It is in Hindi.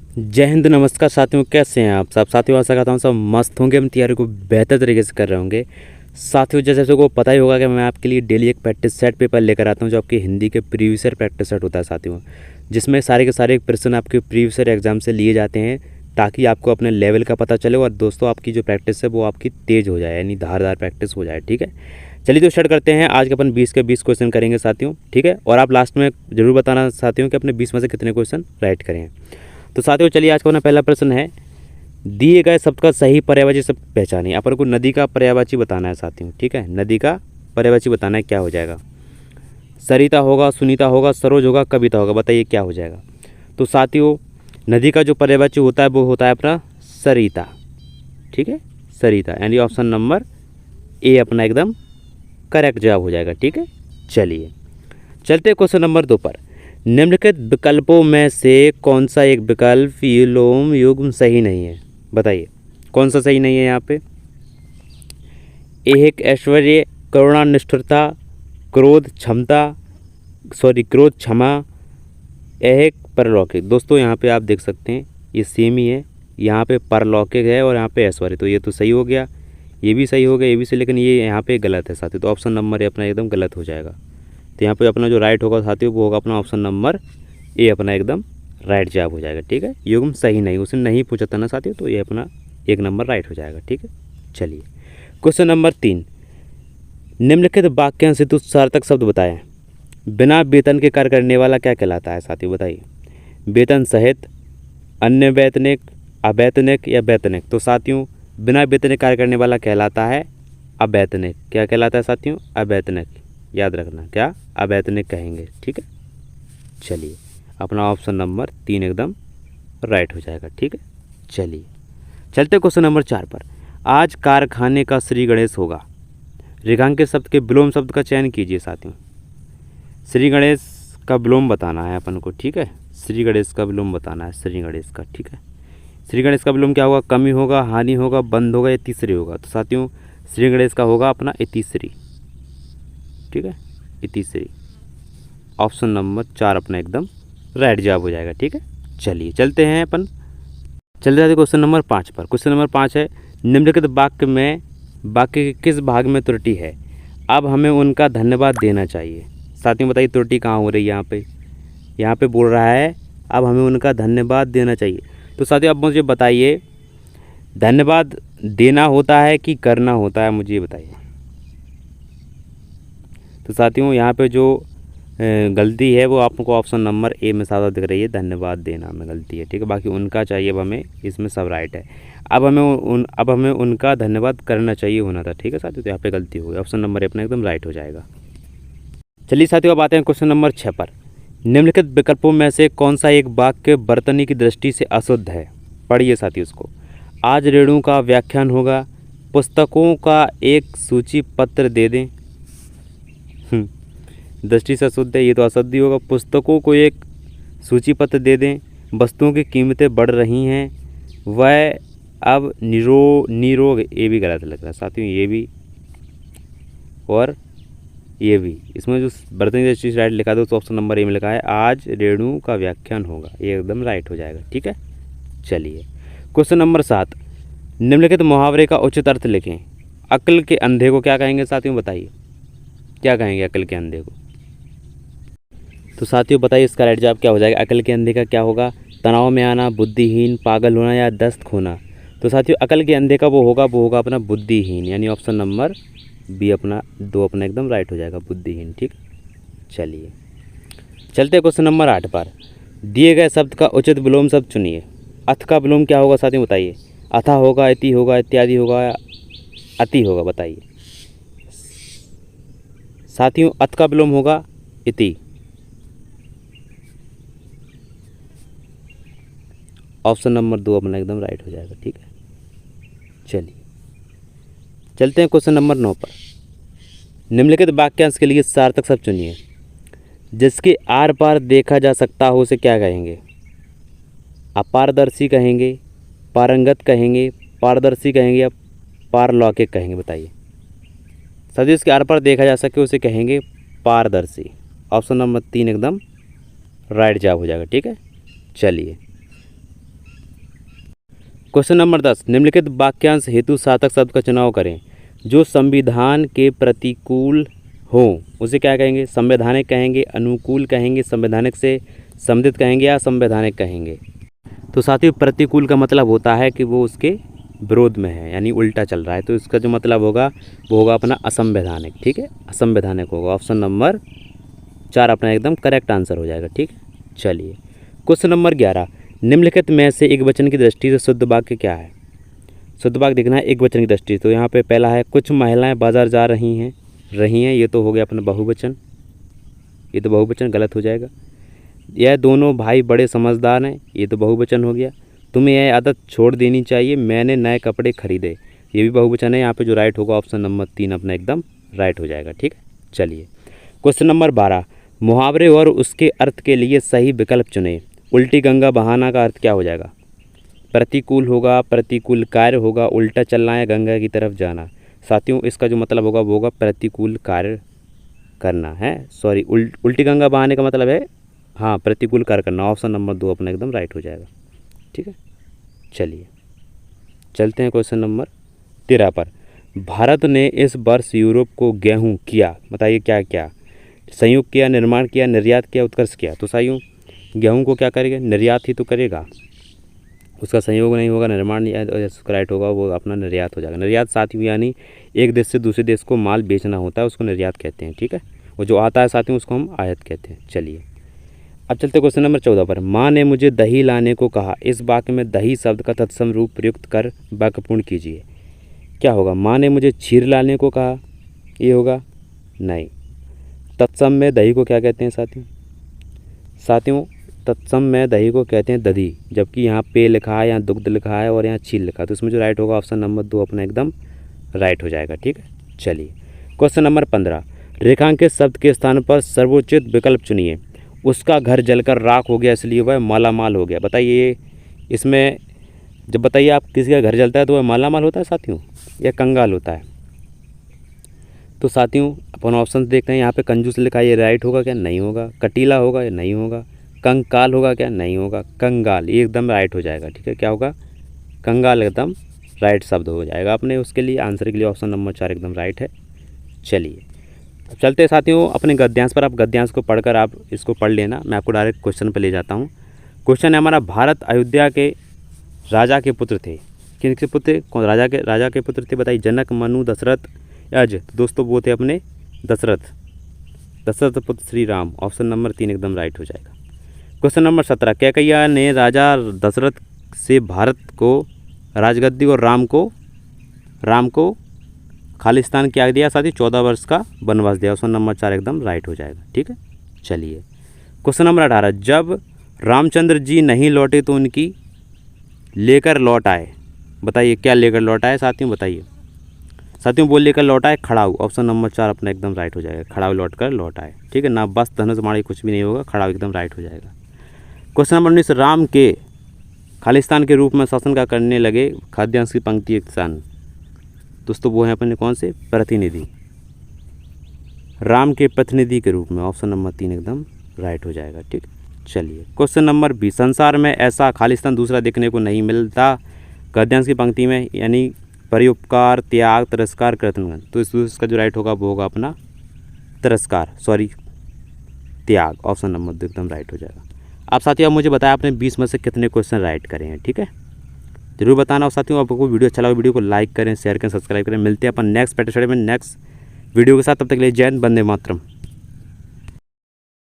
जय हिंद, नमस्कार साथियों। कैसे हैं आप सब साथियों? आशा करता हूँ सब मस्त होंगे, अपनी तैयारी को बेहतर तरीके से कर रहे होंगे। साथियों, जैसे सबको पता ही होगा कि मैं आपके लिए डेली एक प्रैक्टिस सेट पेपर लेकर आता हूँ जो आपकी हिंदी के प्रीवियस ईयर प्रैक्टिस सेट होता है साथियों, जिसमें सारे के सारे प्रश्न आपके प्रीवियस ईयर एग्जाम से लिए जाते हैं ताकि आपको अपने लेवल का पता चले और दोस्तों आपकी जो प्रैक्टिस है वो आपकी तेज़ हो जाए, यानी धारदार प्रैक्टिस हो जाए। ठीक है, चलिए तो स्टार्ट करते हैं। आज के अपन 20 के 20 क्वेश्चन करेंगे साथियों। ठीक है, और आप लास्ट में ज़रूर बताना साथियों कि अपने 20 में से कितने क्वेश्चन राइट करें। तो साथियों चलिए, आज का अपना पहला प्रश्न है, दिए गए शब्द का सही पर्यायवाची शब्द पहचानिए। अपन को नदी का पर्यायवाची बताना है साथियों। ठीक है, नदी का पर्यायवाची बताना है, क्या हो जाएगा? सरिता होगा, सुनीता होगा, सरोज होगा, कविता होगा। बताइए क्या हो जाएगा? तो साथियों नदी का जो पर्यायवाची होता है वो होता है अपना सरिता। ठीक है, सरिता, यानी ऑप्शन नंबर ए अपना एकदम करेक्ट जवाब हो जाएगा। ठीक है, चलिए चलते क्वेश्चन नंबर 2 पर। निम्नलिखित विकल्पों में से कौन सा एक विकल्प विलोम युग्म सही नहीं है? बताइए कौन सा सही नहीं है यहाँ पे? एक ऐश्वर्य, करुणा निष्ठुरता, क्रोध क्षमा, एक परलौकिक। दोस्तों यहाँ पे आप देख सकते हैं ये सेम ही है, यहाँ पे परलौकिक है और यहाँ पे ऐश्वर्य, तो ये तो सही हो गया, ये भी सही हो गया, ये भी सही, लेकिन ये यहाँ पे गलत है साथियों। तो ऑप्शन नंबर ए अपना एकदम गलत हो जाएगा। तो यहाँ पे अपना जो राइट होगा साथियों वो होगा अपना ऑप्शन नंबर ए अपना एकदम राइट जवाब हो जाएगा। ठीक है, युग्म सही नहीं, उसने नहीं पूछा था ना साथियों, तो ये अपना एक नंबर राइट हो जाएगा। ठीक है, चलिए क्वेश्चन नंबर 3। निम्नलिखित वाक्यांश से सार्थक शब्द बताएं। बिना वेतन के कार्य करने वाला क्या कहलाता है साथियों? बताइए। वेतन सहित, अन्य वैतनिक, अवैतनिक या वैतनिक। तो साथियों बिना वेतन के कार्य करने वाला कहलाता है अवैतनिक। क्या कहलाता है साथियों? अवैतनिक। याद रखना, क्या अवैतनिक कहेंगे। ठीक है, चलिए अपना ऑप्शन नंबर 3 एकदम राइट हो जाएगा। ठीक है, चलिए चलते क्वेश्चन नंबर 4 पर। आज कारखाने का श्री गणेश होगा। रेखांकित शब्द के विलोम शब्द का चयन कीजिए साथियों। श्री गणेश का विलोम बताना है अपन को। ठीक है, श्री गणेश का विलोम बताना है, श्री गणेश का। ठीक है, श्री गणेश का विलोम क्या होगा? कमी होगा, हानि होगा, बंद होगा या तीसरी होगा। तो साथियों श्री गणेश का होगा अपना इतिश्री। ठीक है, इतिश्री, ऑप्शन नंबर 4 अपना एकदम राइट जवाब हो जाएगा। ठीक है, चलिए चलते हैं अपन, चलते जाते क्वेश्चन नंबर 5 पर। क्वेश्चन नंबर 5 है, निम्नलिखित वाक्य के किस भाग में त्रुटि है? अब हमें उनका धन्यवाद देना चाहिए। साथियों बताइए त्रुटि कहाँ हो रही है यहाँ पे? यहाँ पे बोल रहा है अब हमें उनका धन्यवाद देना चाहिए। तो साथियों अब मुझे बताइए, धन्यवाद देना होता है कि करना होता है? मुझे ये बताइए। तो साथियों यहाँ पे जो गलती है वो आपको ऑप्शन नंबर ए में सादा दिख रही है, धन्यवाद देना में गलती है। ठीक है, बाकी उनका चाहिए, अब हमें इसमें सब राइट है। अब हमें उनका धन्यवाद करना चाहिए होना था। ठीक है साथियों, तो यहाँ पे गलती हुई, ऑप्शन नंबर ए अपना एकदम राइट हो जाएगा। चलिए साथियों अब आते हैं क्वेश्चन नंबर 6 पर। निम्नलिखित विकल्पों में से कौन सा एक वाक्य वर्तनी की दृष्टि से अशुद्ध है? पढ़िए साथियों उसको। आज रेणु का व्याख्यान होगा, पुस्तकों का एक सूची पत्र दे दें। दृष्टि से अशुद्ध है, ये तो अशुद्ध ही होगा। पुस्तकों को एक सूची पत्र दे दें, वस्तुओं की कीमतें बढ़ रही हैं, वह अब निरोग, ये भी गलत लग रहा है साथियों, ये भी और ये भी। इसमें जो वर्तनी दृष्टि से राइट लिखा था तो ऑप्शन नंबर ए में लिखा है आज रेणु का व्याख्यान होगा, ये एकदम राइट हो जाएगा। ठीक है, चलिए क्वेश्चन नंबर 7। निम्नलिखित मुहावरे का उचित अर्थ लिखें। अक्ल के अंधे को क्या कहेंगे साथियों? बताइए क्या कहेंगे अक्ल के अंधे को? तो साथियों बताइए इसका राइट जवाब क्या हो जाएगा? अक्ल के अंधे का क्या होगा? तनाव में आना, बुद्धिहीन, पागल होना या दस्त खोना। तो साथियों अक्ल के अंधे का वो होगा अपना बुद्धिहीन, यानी ऑप्शन नंबर बी अपना 2 अपना एकदम राइट हो जाएगा, बुद्धिहीन। ठीक, चलिए चलते क्वेश्चन नंबर 8 पर। दिए गए शब्द का उचित विलोम शब्द चुनिए। अथ का विलोम क्या होगा साथियों? बताइए। अथा होगा, इति होगा, इत्यादि होगा या अति होगा? बताइए साथियों। अथ का विलोम होगा इति, ऑप्शन नंबर 2 अपना एकदम राइट हो जाएगा। ठीक है, चलिए चलते हैं क्वेश्चन नंबर 9 पर। निम्नलिखित वाक्यांश के लिए सार्थक शब्द चुनिए। जिसके आर पार देखा जा सकता हो उसे क्या कहेंगे? अपारदर्शी कहेंगे, पारंगत कहेंगे, पारदर्शी कहेंगे या पारलौकिक कहेंगे? बताइए साथियों। इसके आर पार देखा जा सके उसे कहेंगे पारदर्शी, ऑप्शन नंबर 3 एकदम राइट जवाब हो जाएगा। ठीक है, चलिए क्वेश्चन नंबर 10, निम्नलिखित वाक्यांश हेतु सार्थक शब्द का चुनाव करें। जो संविधान के प्रतिकूल हो उसे क्या कहेंगे? संवैधानिक कहेंगे, अनुकूल कहेंगे, संवैधानिक से संबंधित कहेंगे या संवैधानिक कहेंगे। तो साथियों प्रतिकूल का मतलब होता है कि वो उसके विरोध में है, यानी उल्टा चल रहा है, तो इसका जो मतलब होगा वो होगा अपना असंवैधानिक। ठीक है, असंवैधानिक होगा। ऑप्शन नंबर 4 अपना एकदम करेक्ट आंसर हो जाएगा। ठीक है, चलिए क्वेश्चन नंबर 11, निम्नलिखित में से एक वचन की दृष्टि से शुद्ध वाक्य क्या है? शुद्ध वाक्य देखना है एक वचन की दृष्टि। तो यहाँ पे पहला है कुछ महिलाएं बाजार जा रही हैं, ये तो हो गया अपना बहुवचन, ये तो बहुवचन गलत हो जाएगा। यह दोनों भाई बड़े समझदार हैं, ये तो बहुवचन हो गया। तुम्हें यह आदत छोड़ देनी चाहिए, मैंने नए कपड़े खरीदे, ये भी बहुवचन है। यहाँ पे जो राइट होगा ऑप्शन नंबर 3 अपना एकदम राइट हो जाएगा। ठीक है, चलिए क्वेश्चन नंबर 12, मुहावरे और उसके अर्थ के लिए सही विकल्प चुनें। उल्टी गंगा बहाना का अर्थ क्या हो जाएगा? प्रतिकूल होगा, प्रतिकूल कार्य होगा, उल्टा चलना या गंगा की तरफ जाना। साथियों इसका जो मतलब होगा वो होगा प्रतिकूल कार्य करना है, सॉरी उल्टी गंगा बहाने का मतलब है हाँ प्रतिकूल कार्य करना। ऑप्शन नंबर 2 अपना एकदम राइट हो जाएगा। ठीक है, चलिए चलते हैं क्वेश्चन नंबर 13 पर। भारत ने इस वर्ष यूरोप को गेहूं किया, बताइए क्या क्या? संयुक्त किया, निर्माण किया, निर्यात किया, उत्कर्ष किया। तो साथियों गेहूं को क्या करेगा? निर्यात ही तो करेगा, उसका संयोग नहीं होगा, निर्माण राइट होगा, वो अपना निर्यात हो जाएगा। निर्यात साथियों यानी एक देश से दूसरे देश को माल बेचना होता है, उसको निर्यात कहते हैं। ठीक है, वो जो आता है साथियों उसको हम आयात कहते हैं। चलिए अब चलते क्वेश्चन नंबर 14 पर। माँ ने मुझे दही लाने को कहा, इस वाक्य में दही शब्द का तत्सम रूप प्रयुक्त कर वाक्य पूर्ण कीजिए। क्या होगा? माँ ने मुझे क्षीर लाने को कहा, ये होगा नहीं। तत्सम में दही को क्या कहते हैं साथियों? साथियों तत्सम में दही को कहते हैं दधी, जबकि यहाँ पे लिखा है, यहाँ दुग्ध लिखा है और यहाँ क्षीर लिखा है, तो इसमें जो राइट होगा ऑप्शन नंबर 2 अपना एकदम राइट हो जाएगा। ठीक है, चलिए क्वेश्चन नंबर 15, रेखांकित शब्द के स्थान पर सर्वोचित विकल्प चुनिए। उसका घर जलकर राख हो गया इसलिए वह मालामाल हो गया। बताइए इसमें जब बताइए आप किसी का घर जलता है तो वह मालामाल होता है साथियों या कंगाल होता है? तो साथियों अपन ऑप्शन देखते हैं। यहाँ पे कंजूस लिखा है, ये राइट होगा क्या? नहीं होगा। कटीला होगा या नहीं होगा। कंकाल होगा क्या? नहीं होगा। कंगाल ये एकदम राइट हो जाएगा। ठीक है, क्या होगा? कंगाल एकदम राइट शब्द हो जाएगा अपने उसके लिए आंसर के लिए ऑप्शन नंबर 4 एकदम राइट है। चलिए अब चलते हैं साथियों अपने गद्यांश पर। आप गद्यांश को पढ़कर आप इसको पढ़ लेना, मैं आपको डायरेक्ट क्वेश्चन पर ले जाता हूँ। क्वेश्चन है हमारा, भारत अयोध्या के राजा के पुत्र थे। किनके पुत्र? कौन राजा के पुत्र थे? बताइए। जनक, मनु, दशरथ, यज। तो दोस्तों वो थे अपने दशरथ पुत्र श्री राम। ऑप्शन नंबर 3 एकदम राइट हो जाएगा। क्वेश्चन नंबर 17, कैकैया ने राजा दशरथ से भारत को राजगद्दी और राम को खालिस्तान क्या दिया साथी? 14 वर्ष का वनवास दिया। ऑप्शन नंबर 4 एकदम राइट हो जाएगा। ठीक है, चलिए क्वेश्चन नंबर 18, जब रामचंद्र जी नहीं लौटे तो उनकी लेकर लौट आए। बताइए क्या लेकर लौट आए साथियों? बताइए साथियों, वो लेकर लौट आए खड़ाऊ। ऑप्शन नंबर 4 अपना एकदम राइट हो जाएगा। खड़ाऊ लौट कर लौट आए। ठीक है ना, बस धनुष माड़ी कुछ भी नहीं होगा, खड़ाऊ एकदम राइट हो जाएगा। क्वेश्चन नंबर 19, राम के खालिस्तान के रूप में शासन का करने लगे खाद्यांश की पंक्ति एक किसान। दोस्तों वो हैं अपने कौन से? प्रतिनिधि। राम के प्रतिनिधि के रूप में। ऑप्शन नंबर 3 एकदम राइट हो जाएगा। ठीक, चलिए क्वेश्चन नंबर 20, संसार में ऐसा खालिस्तान दूसरा देखने को नहीं मिलता गद्यांश की पंक्ति में, यानी परोपकार, त्याग, तिरस्कार, कृतज्ञता। तो इसका जो राइट होगा वो होगा अपना त्याग। ऑप्शन नंबर 2 एकदम राइट हो जाएगा। आप साथियों आप मुझे बताया आपने 20 में से कितने क्वेश्चन राइट करे हैं। ठीक है, जरूर बताना। और साथियों आपको वीडियो अच्छा लगा वीडियो को लाइक करें, शेयर करें, सब्सक्राइब करें। मिलते हैं अपन नेक्स्ट पैटर्न में नेक्स्ट वीडियो के साथ। तब तक के लिए जय हिंद, वंदे मातरम।